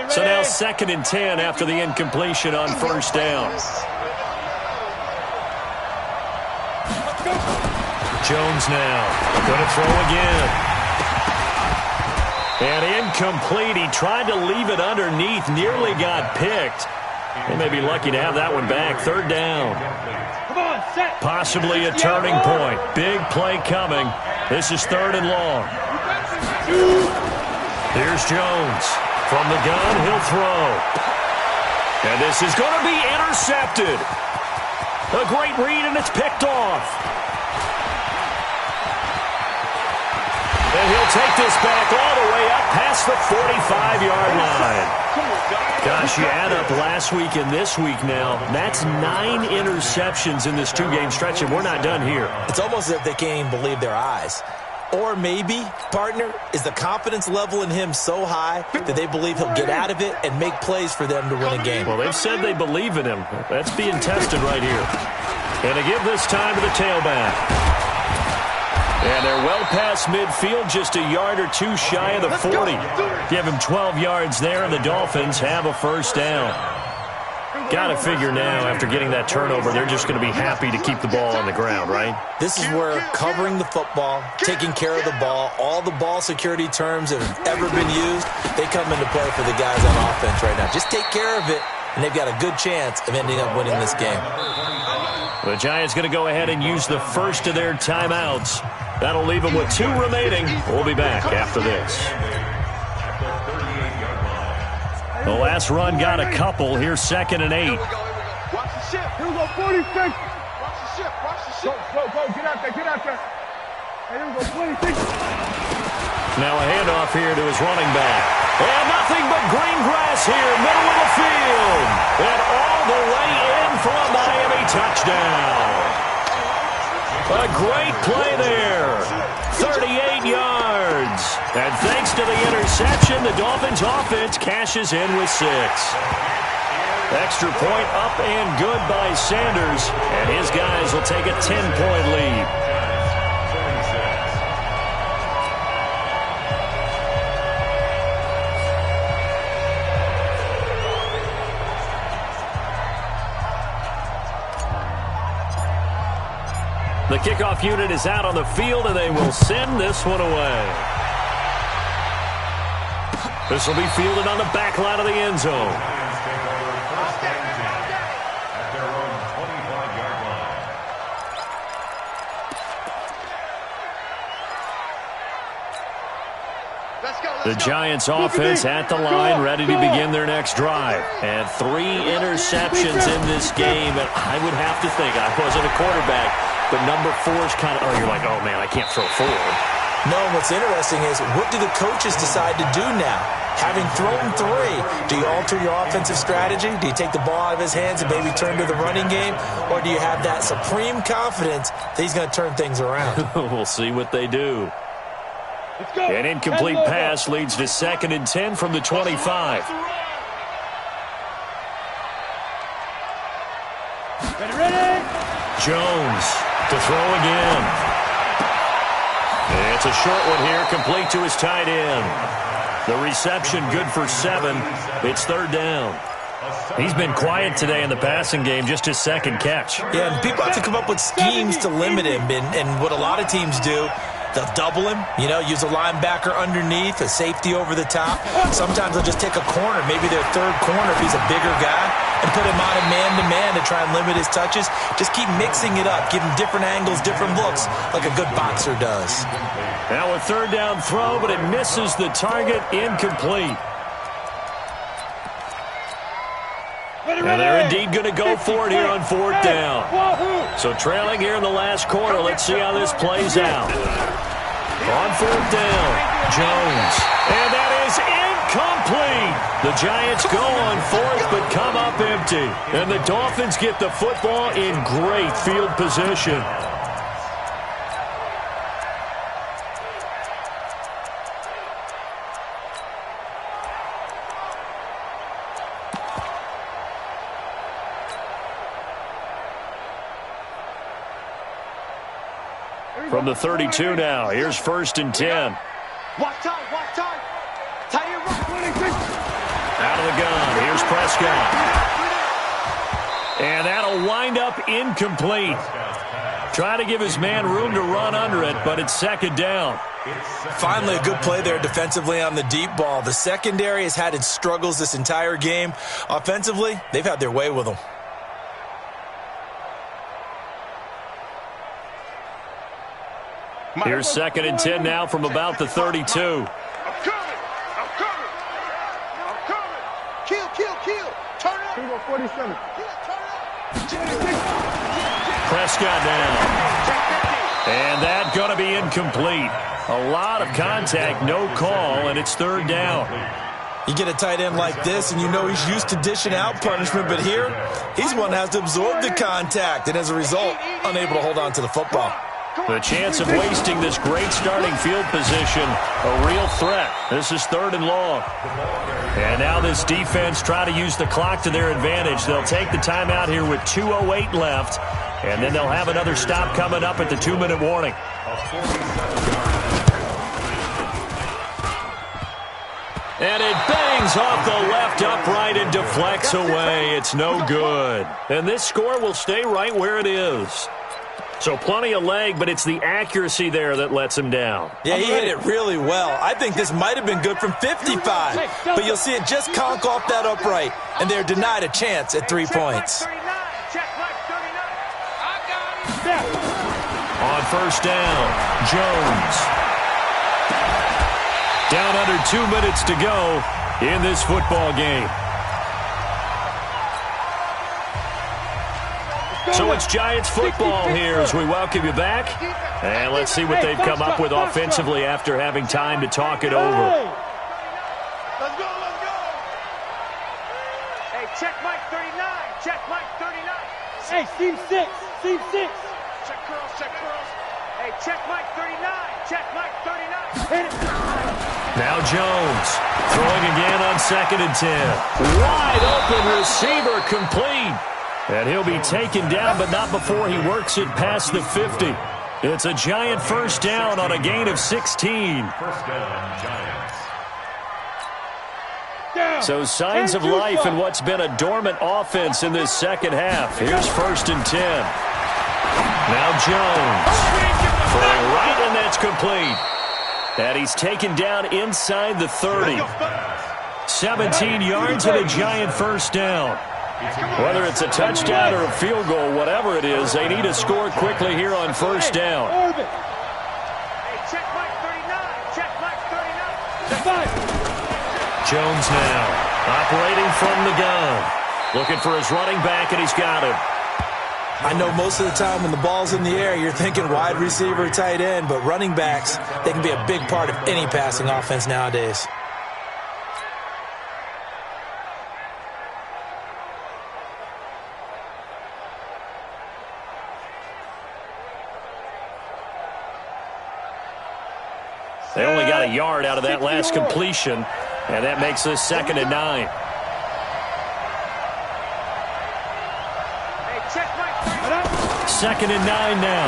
So now 2nd and 10 after the incompletion on 1st down. Jones now going to throw again. And incomplete. He tried to leave it underneath, nearly got picked. They may be lucky to have that one back. 3rd down. Possibly a turning point. Big play coming. This is 3rd and long. Here's Jones. From the gun, he'll throw. And this is going to be intercepted. A great read, and it's picked off. And he'll take this back all the way up past the 45-yard line. Gosh, you add up last week and this week now. That's 9 interceptions in this 2-game stretch, and we're not done here. It's almost as if they can't even believe their eyes. Or maybe, partner, is the confidence level in him so high that they believe he'll get out of it and make plays for them to win a game. Well, they've said they believe in him. That's being tested right here. And to give this time to the tailback. And they're well past midfield, just a yard or two shy of the 40. Give him 12 yards there, and the Dolphins have a 1st down. Got to figure now, after getting that turnover, they're just going to be happy to keep the ball on the ground, right? This is where covering the football, taking care of the ball, all the ball security terms that have ever been used, they come into play for the guys on offense right now. Just take care of it, and they've got a good chance of ending up winning this game. The Giants going to go ahead and use the first of their timeouts. That'll leave them with 2 remaining. We'll be back after this. The last run got a couple. Here's 2nd and 8. Watch the shift. Here we go, 46. Watch the shift. Watch the shift. Go. Get out there. Get out there. Hey, here we go, 26. Now a handoff here to his running back. And nothing but green grass here, middle of the field. And all the way in for a Miami touchdown. A great play there. 38 yards. And thanks to the interception, the Dolphins offense cashes in with 6. Extra point up and good by Sanders. And his guys will take a 10-point lead. The kickoff unit is out on the field, and they will send this one away. This will be fielded on the back line of the end zone. The Giants offense at the line, ready to begin their next drive. And 3 interceptions in this game. And I would have to think, I wasn't a quarterback, but number 4 is kind of, you're like, oh, man, I can't throw 4. No, what's interesting is, what do the coaches decide to do now? Having thrown 3, do you alter your offensive strategy? Do you take the ball out of his hands and maybe turn to the running game? Or do you have that supreme confidence that he's going to turn things around? We'll see what they do. An incomplete pass leads to 2nd and 10 from the 25. Jones to throw again. And it's a short one here, complete to his tight end. The reception good for 7. It's 3rd down. He's been quiet today in the passing game, just his 2nd catch. Yeah, and people have to come up with schemes to limit him, and what a lot of teams do, they'll double him, use a linebacker underneath, a safety over the top. Sometimes they'll just take a corner, maybe their 3rd corner if he's a bigger guy, and put him on a man-to-man to try and limit his touches. Just keep mixing it up, give him different angles, different looks, like a good boxer does. Now a 3rd down throw, but it misses the target, incomplete. And they're indeed going to go for it here on 4th down. So trailing here in the last quarter. Let's see how this plays out. On 4th down, Jones. And that is incomplete. The Giants go on 4th but come up empty. And the Dolphins get the football in great field position. From the 32 now, here's 1st and 10. Watch time, watch time. Tight end run. Out of the gun, here's Prescott. And that'll wind up incomplete. Trying to give his man room to run under it, but it's 2nd down. Finally, a good play there defensively on the deep ball. The secondary has had its struggles this entire game. Offensively, they've had their way with them. Here's 2nd and 10 now from about the 32. I'm coming. I'm coming. I'm coming. Kill, kill, kill. Turn it up. 47. Prescott down. And that's going to be incomplete. A lot of contact, no call, and it's 3rd down. You get a tight end like this, and you know he's used to dishing out punishment, but here, he's one that has to absorb the contact, and as a result, unable to hold on to the football. The chance of wasting this great starting field position, a real threat. This is 3rd and long. And now this defense trying to use the clock to their advantage. They'll take the timeout here with 2:08 left, and then they'll have another stop coming up at the 2-minute warning. And it bangs off the left upright and deflects away. It's no good. And this score will stay right where it is. So plenty of leg, but it's the accuracy there that lets him down. Yeah, he hit it really well. I think this might have been good from 55, but you'll see it just conk off that upright, and they're denied a chance at 3 points. On 1st down, Jones. Down under 2 minutes to go in this football game. So it's Giants football here as we welcome you back. And let's see what they've come up with offensively after having time to talk it over. Let's go, let's go. Hey, check Mike 39. Check Mike 39. Hey, seam 6. Seam 6. Check curls, check curls. Hey, check Mike 39. Check Mike 39. Now Jones throwing again on 2nd and 10. Wide open receiver complete. And he'll be taken down, but not before he works it past the 50. It's a Giant 1st down on a gain of 16. 1st down, Giants. So signs of life in what's been a dormant offense in this 2nd half. Here's 1st and 10. Now Jones throwing right, and that's complete. And he's taken down inside the 30. 17 yards and a Giant 1st down. Whether it's a touchdown or a field goal, whatever it is, they need to score quickly here on 1st down. Hey, check Mike 39. Check Mike 39. Jones now operating from the gun. Looking for his running back, and he's got him. I know most of the time when the ball's in the air, you're thinking wide receiver, tight end, but running backs, they can be a big part of any passing offense nowadays. They only got a yard out of that last completion, and that makes this 2nd and 9. Hey, check Mike 2nd and 9 now.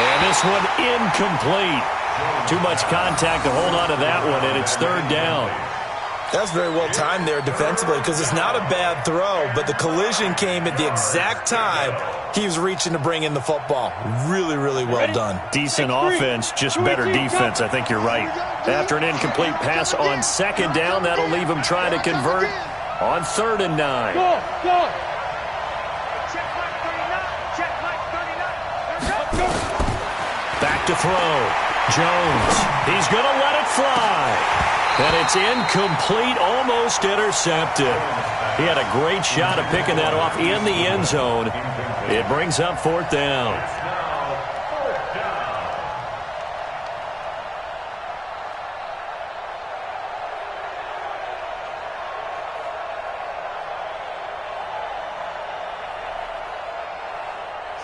And this one incomplete. Too much contact to hold on to that one, and it's 3rd down. That's very well timed there defensively because it's not a bad throw, but the collision came at the exact time he was reaching to bring in the football. Really, really well done. Decent offense, just better defense. I think you're right. After an incomplete pass on 2nd down, that'll leave him trying to convert on 3rd and 9. Go, go. Check Mike 39. Check Mike 39. Back to throw. Jones. He's going to let it fly. And it's incomplete, almost intercepted. He had a great shot at picking that off in the end zone. It brings up 4th down.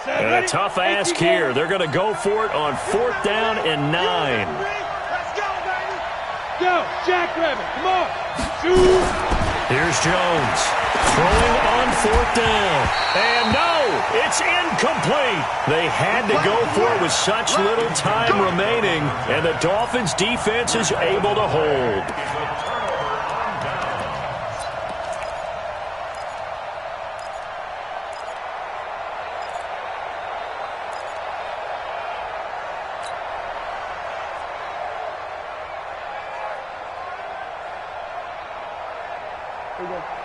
And a tough ask here. They're going to go for it on 4th down and 9. Let's go, baby. Go, Jackrabbit, come on. Shoot. Here's Jones throwing on 4th down. And no, it's incomplete. They had to go for it with such little time remaining, and the Dolphins' defense is able to hold.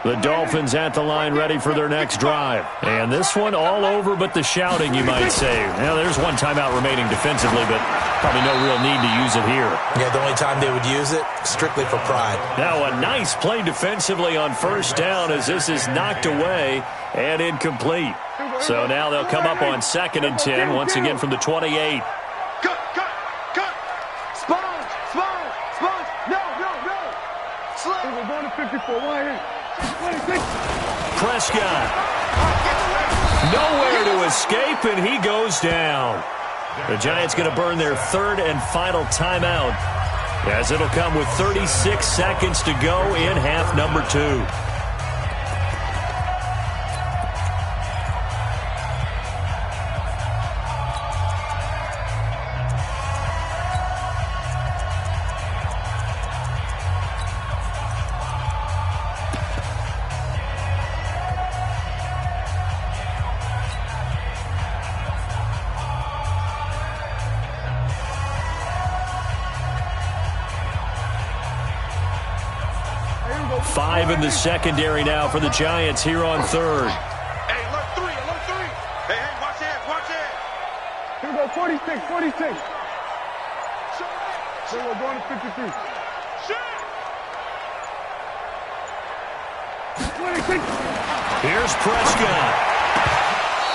The Dolphins at the line ready for their next drive. And this one all over but the shouting, you might say. Now, there's one timeout remaining defensively, but probably no real need to use it here. Yeah, the only time they would use it, strictly for pride. Now, a nice play defensively on 1st down as this is knocked away and incomplete. So now they'll come up on 2nd and 10, once again from the 28. Cut. Sponge. No. Slow. We're going to 54. Why here? Prescott. Nowhere to escape, and he goes down. The Giants going to burn their 3rd and final timeout, as it'll come with 36 seconds to go in half number 2. 5 in the secondary now for the Giants here on 3rd. Hey, alert 3. Hey, watch that. Here we go, 46. So we're going to 53. Here's Prescott.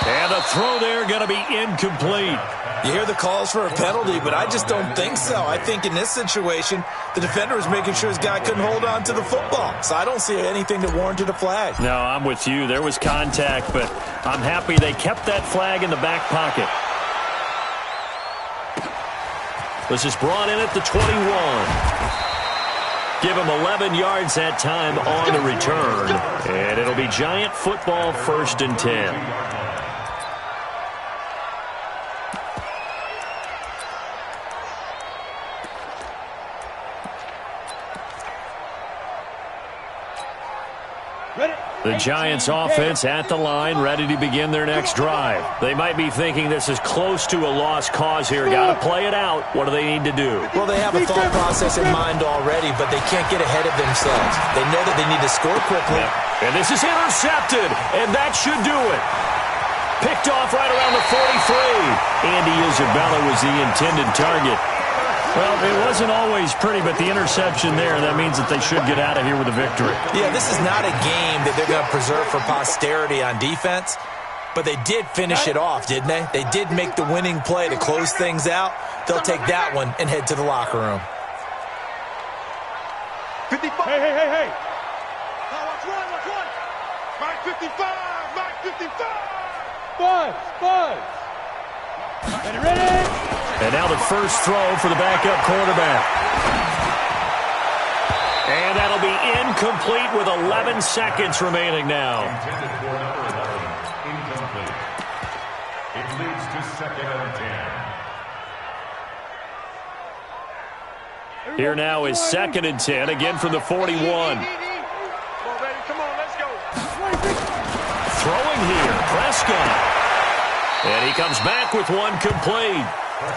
And the throw there going to be incomplete. You hear the calls for a penalty, but I just don't think so. I think in this situation, the defender was making sure his guy couldn't hold on to the football. So I don't see anything that warranted a flag. No, I'm with you. There was contact, but I'm happy they kept that flag in the back pocket. This is brought in at the 21. Give him 11 yards that time on the return. And it'll be Giant football, 1st and 10. The Giants offense at the line, ready to begin their next drive. They might be thinking this is close to a lost cause here. Got to play it out. What do they need to do? Well, they have a thought process in mind already, but they can't get ahead of themselves. They know that they need to score quickly. And this is intercepted, and that should do it. Picked off right around the 43. Andy Isabella was the intended target. Well, it wasn't always pretty, but the interception there, that means that they should get out of here with a victory. Yeah, this is not a game that they're going to preserve for posterity on defense, but they did finish it off, didn't they? They did make the winning play to close things out. They'll take that one and head to the locker room. 55. Hey. Watch one. Mike 55. Buzz. Ready? And now the first throw for the backup quarterback. And that'll be incomplete with 11 seconds remaining now. Intended for number 11, incomplete. It leads to 2nd and 10. Here now is 2nd and 10, again from the 41. Come on, baby. Come on, let's go. Throwing here, Prescott. And he comes back with one complete.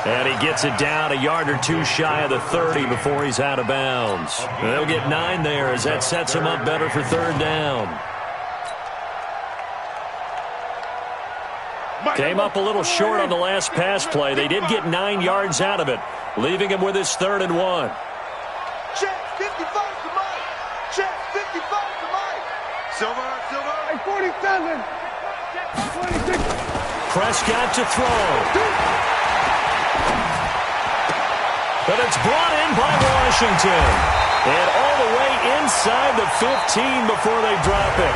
And he gets it down a yard or two shy of the 30 before he's out of bounds. They'll get 9 there as that sets him up better for 3rd down. Came up a little short on the last pass play. They did get 9 yards out of it, leaving him with his 3rd and 1. Check. 55 to Mike. Check, 55 to Mike. Silver. Hey, 47. 26. Prescott to throw. But it's brought in by Washington. And all the way inside the 15 before they drop it.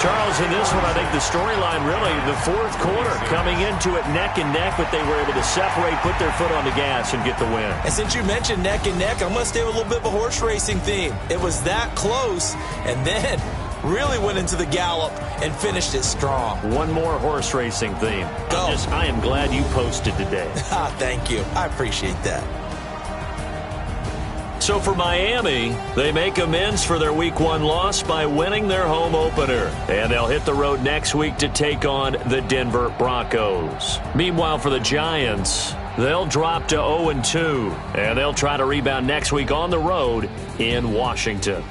Charles, in this one, I think the storyline really, the fourth quarter, coming into it neck and neck, but they were able to separate, put their foot on the gas, and get the win. And since you mentioned neck and neck, I'm going to stay with a little bit of a horse racing theme. It was that close, and then really went into the gallop and finished it strong. One more horse racing theme. Go. I am glad you posted today. Thank you. I appreciate that. So for Miami, they make amends for their Week 1 loss by winning their home opener. And they'll hit the road next week to take on the Denver Broncos. Meanwhile, for the Giants, they'll drop to 0-2. And they'll try to rebound next week on the road in Washington.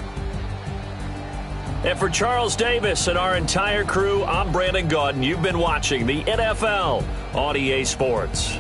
And for Charles Davis and our entire crew, I'm Brandon Gaudin. You've been watching the NFL on EA Sports.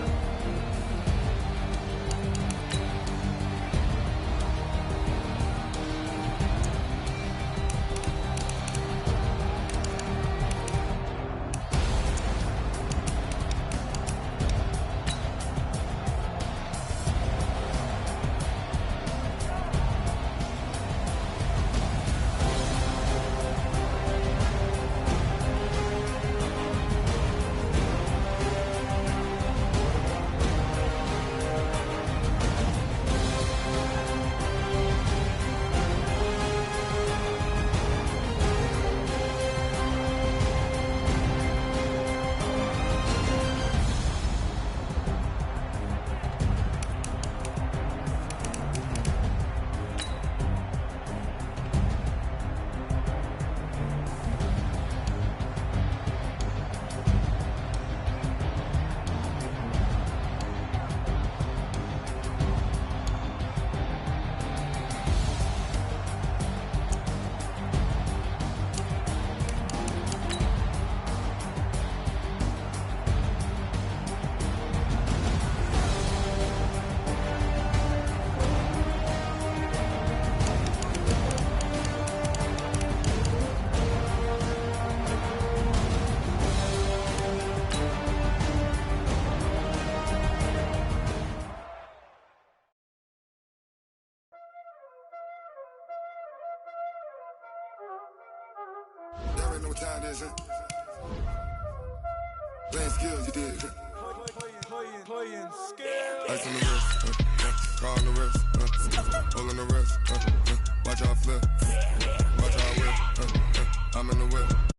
Y'all know what time it is, huh? Playing skills, you did. Playing skills. Ice on the wrist, car on the wrist, hole in the wrist, watch out flip, watch out whip, I'm in the whip.